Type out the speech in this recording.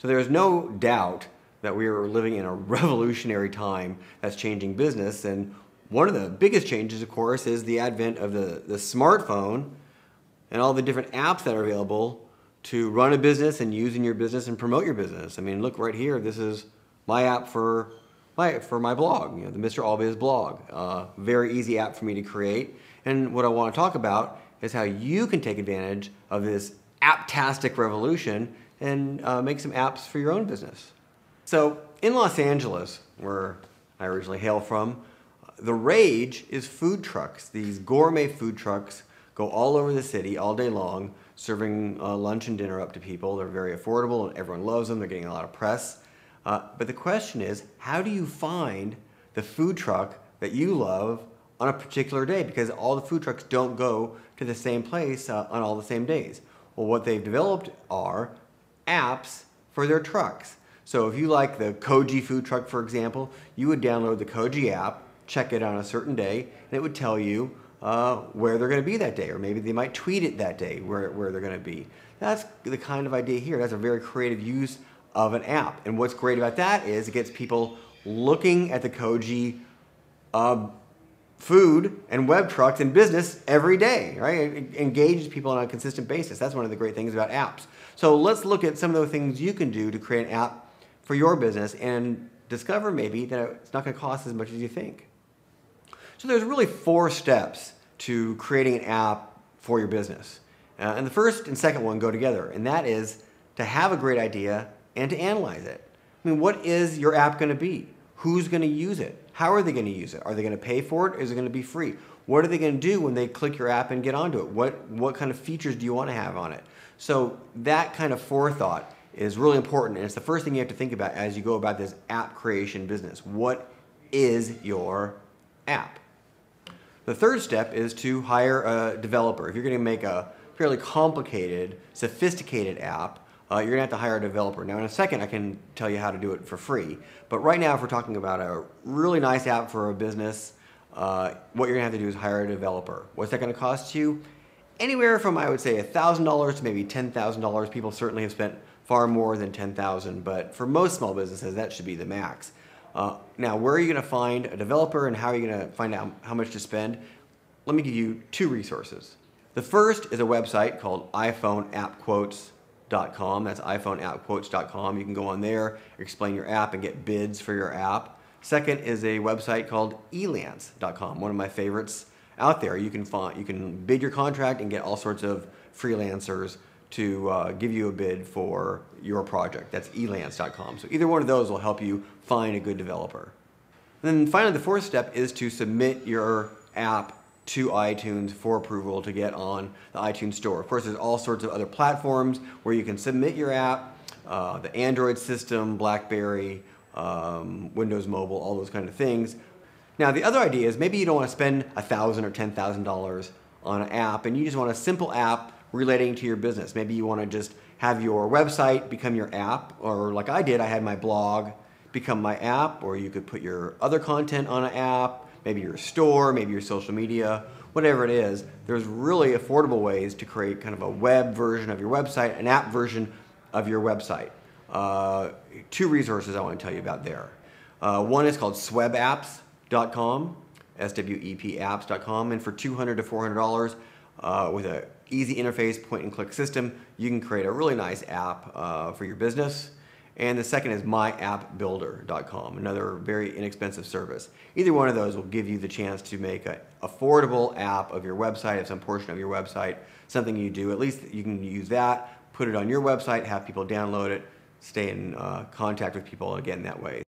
So there's no doubt that we are living in a revolutionary time that's changing business. And one of the biggest changes, of course, is the advent of the smartphone and all the different apps that are available to run a business and use in your business and promote your business. I mean, look right here. This is my app for my blog, the Mr. Allbiz blog. Very easy app for me to create. And what I want to talk about is how you can take advantage of this apptastic revolution and make some apps for your own business. So in Los Angeles, where I originally hail from, the rage is food trucks. These gourmet food trucks go all over the city all day long, serving lunch and dinner up to people. They're very affordable and everyone loves them. They're getting a lot of press. But the question is, how do you find the food truck that you love on a particular day? Because all the food trucks don't go to the same place on all the same days. Well, what they've developed are apps for their trucks. So if you like the Koji food truck, for example, you would download the Koji app, check it on a certain day, and it would tell you where they're going to be that day, or maybe they might tweet it that day where they're going to be. That's the kind of idea here. That's a very creative use of an app. And what's great about that is it gets people looking at the Koji food and web trucks in business every day, right? It engages people on a consistent basis. That's one of the great things about apps. So let's look at some of the things you can do to create an app for your business and discover maybe that it's not going to cost as much as you think. So there's really 4 steps to creating an app for your business. And the first and second one go together, and that is to have a great idea and to analyze it. I mean, what is your app going to be? Who's going to use it? How are they going to use it? Are they going to pay for it? Or is it going to be free? What are they going to do when they click your app and get onto it? What kind of features do you want to have on it? So that kind of forethought is really important, and it's the first thing you have to think about as you go about this app creation business. What is your app? The third step is to hire a developer. If you're going to make a fairly complicated, sophisticated app, you're going to have to hire a developer. Now in a second I can tell you how to do it for free, but right now if we're talking about a really nice app for a business, what you're going to have to do is hire a developer. What's that going to cost you? Anywhere from, I would say, $1,000 to maybe $10,000. People certainly have spent far more than $10,000, but for most small businesses that should be the max. Now where are you going to find a developer and how are you going to find out how much to spend? Let me give you 2 resources. The first is a website called iPhoneAppQuotes.com. That's iPhoneAppQuotes.com. You can go on there, explain your app, and get bids for your app. Second is a website called Elance.com, one of my favorites out there. You can bid your contract and get all sorts of freelancers to give you a bid for your project. That's Elance.com. So either one of those will help you find a good developer. And then finally, the fourth step is to submit your app to iTunes for approval to get on the iTunes store. Of course, there's all sorts of other platforms where you can submit your app, the Android system, BlackBerry, Windows Mobile, all those kind of things. Now, the other idea is maybe you don't want to spend $1,000 or $10,000 on an app, and you just want a simple app relating to your business. Maybe you want to just have your website become your app, or like I did, I had my blog become my app, or you could put your other content on an app, maybe your store, maybe your social media, whatever it is. There's really affordable ways to create kind of a web version of your website, an app version of your website. 2 resources I want to tell you about there. One is called swebapps.com, SWEP-apps.com, and for $200 to $400 with an easy interface, point-and-click system, you can create a really nice app for your business. And the second is myappbuilder.com, another very inexpensive service. Either one of those will give you the chance to make an affordable app of your website, of some portion of your website, something you do. At least you can use that, put it on your website, have people download it, stay in contact with people again that way.